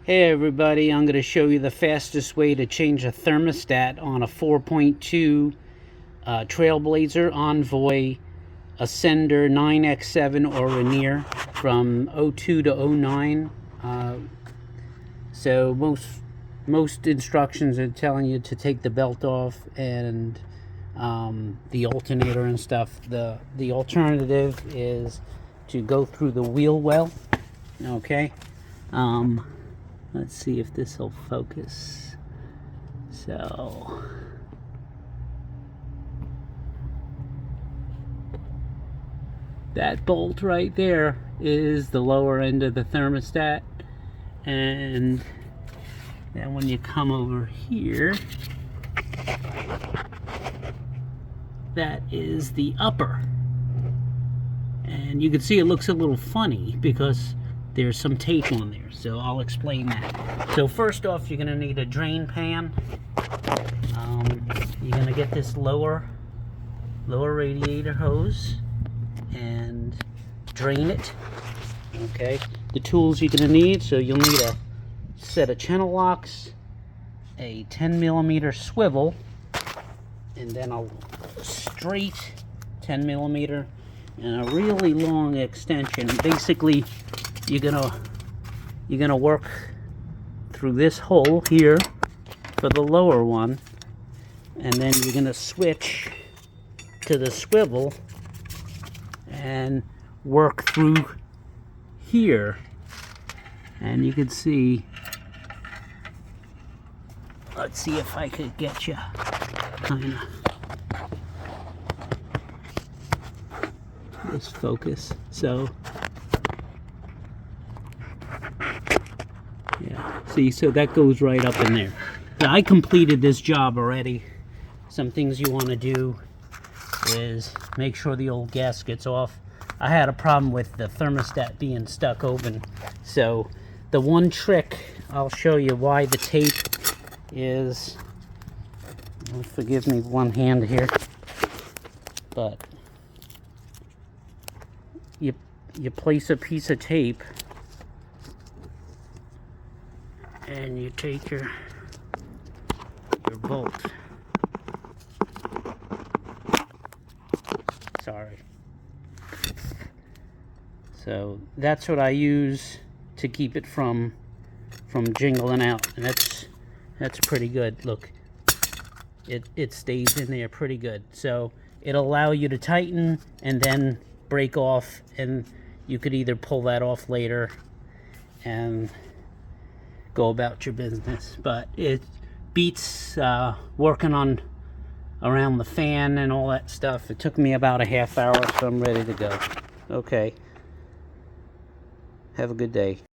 Hey everybody, I'm going to show you the fastest way to change a thermostat on a 4.2 Trailblazer, Envoy, Ascender 9X7 or Rainier from 02 to 09. So most instructions are telling you to take the belt off and the alternator and stuff. The alternative is to go through the wheel well. Okay. Let's see if this will focus. So, that bolt right there is the lower end of the thermostat, and then when you come over here, that is the upper. And you can see it looks a little funny because there's some tape on there, so I'll explain that. So first off, you're gonna need a drain pan. You're gonna get this lower radiator hose and drain it. Okay, the tools you're gonna need, so you'll need a set of channel locks, a 10mm swivel, and then a straight 10mm and a really long extension. Basically, you're gonna work through this hole here for the lower one, and then you're gonna switch to the swivel and work through here. And you can see, let's see if I could get you kind of this focus. So yeah, see, so that goes right up in there. Now, I completed this job already. Some things you want to do is make sure the old gasket's off. I had a problem with the thermostat being stuck open. So the one trick, I'll show you why the tape is, forgive me one hand here, but you place a piece of tape and you take your bolt. Sorry. So that's what I use to keep it from jingling out, and that's pretty good. Look, it stays in there pretty good. So it'll allow you to tighten and then break off, and you could either pull that off later and go about your business. But it beats working on around the fan and all that stuff. It took me about a half hour, so I'm ready to go. Okay, have a good day.